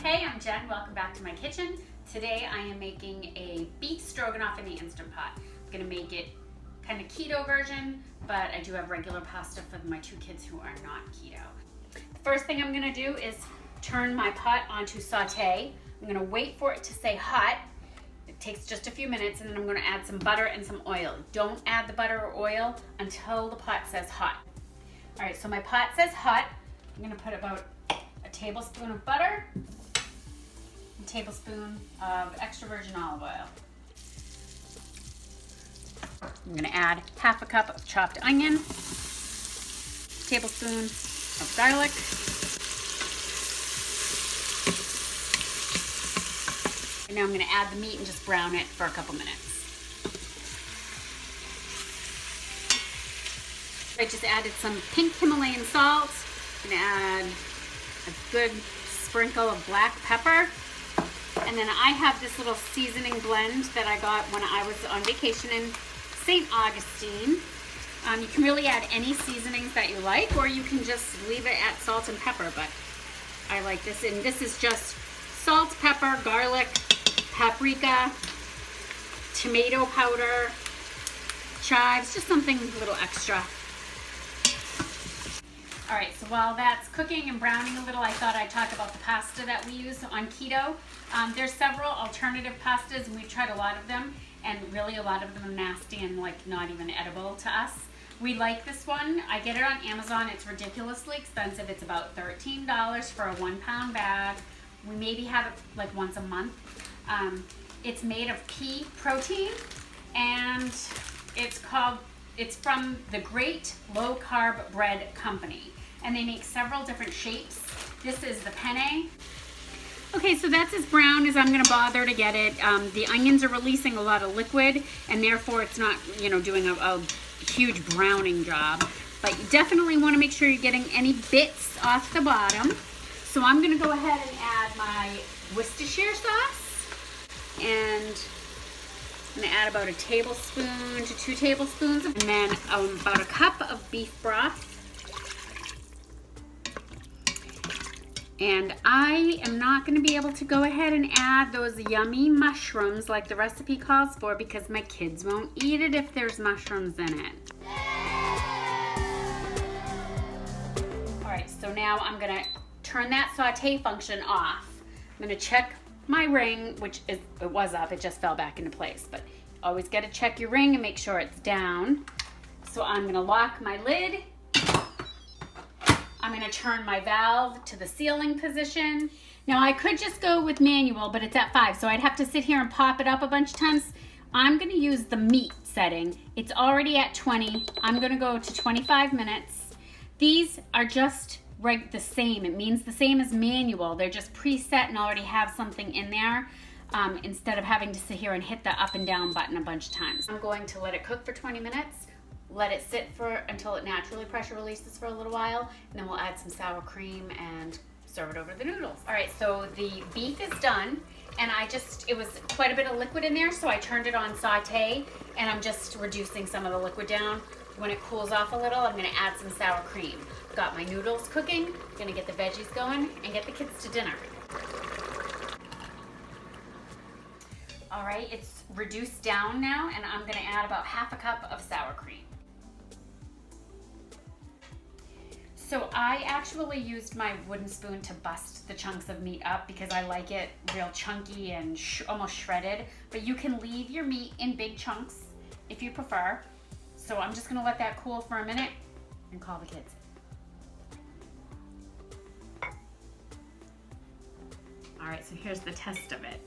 Hey, I'm Jen. Welcome back to my kitchen. Today I am making a beef stroganoff in the Instant Pot. I'm gonna make it kind of keto version, but I do have regular pasta for my two kids who are not keto. The first thing I'm gonna do is turn my pot onto saute. I'm gonna wait for it to say hot. It takes just a few minutes, and then I'm gonna add some butter and some oil. Don't add the butter or oil until the pot says hot. All right, so my pot says hot. I'm gonna put about a tablespoon of butter, a tablespoon of extra virgin olive oil. I'm gonna add half a cup of chopped onion, a tablespoon of garlic, and now I'm gonna add the meat and just brown it for a couple minutes. I just added some pink Himalayan salt. I'm gonna add a good sprinkle of black pepper. And then I have this little seasoning blend that I got when I was on vacation in St. Augustine. You can really add any seasonings that you like, or you can just leave it at salt and pepper, but I like this. And this is just salt, pepper, garlic, paprika, tomato powder, chives, just something a little extra. All right, so while that's cooking and browning a little, I thought I'd talk about the pasta that we use on keto. There's several alternative pastas, and we've tried a lot of them, and really a lot of them are nasty and like not even edible to us. We like this one. I get it on Amazon. It's ridiculously expensive. It's about $13 for a 1 pound bag. We maybe have it like once a month. It's made of pea protein, and it's from the Great Low Carb Bread Company, and they make several different shapes. This is the penne. Okay, so that's as brown as I'm gonna bother to get it. The onions are releasing a lot of liquid, and therefore it's not, doing a huge browning job. But you definitely wanna make sure you're getting any bits off the bottom. So I'm gonna go ahead and add my Worcestershire sauce, and I'm gonna add about a tablespoon to 2 tablespoons, and then about a cup of beef broth. And I am not gonna be able to go ahead and add those yummy mushrooms like the recipe calls for, because my kids won't eat it if there's mushrooms in it. All right, so now I'm gonna turn that saute function off. I'm gonna check my ring, it was up, it just fell back into place, but always gotta check your ring and make sure it's down. So I'm gonna lock my lid. I'm gonna turn my valve to the sealing position. Now I could just go with manual, but it's at 5, so I'd have to sit here and pop it up a bunch of times. I'm gonna use the meat setting. It's already at 20. I'm gonna go to 25 minutes. These are just the same. It means the same as manual. They're just preset and already have something in there, instead of having to sit here and hit the up and down button a bunch of times. I'm going to let it cook for 20 minutes, let it sit until it naturally pressure releases for a little while, and then we'll add some sour cream and serve it over the noodles. All right, so the beef is done, and it was quite a bit of liquid in there, so I turned it on saute, and I'm just reducing some of the liquid down. When it cools off a little, I'm gonna add some sour cream. Got my noodles cooking, gonna get the veggies going and get the kids to dinner. All right, it's reduced down now, and I'm gonna add about half a cup of sour cream. So I actually used my wooden spoon to bust the chunks of meat up because I like it real chunky and almost shredded, but you can leave your meat in big chunks if you prefer. So I'm just gonna let that cool for a minute and call the kids. All right, so here's the test of it.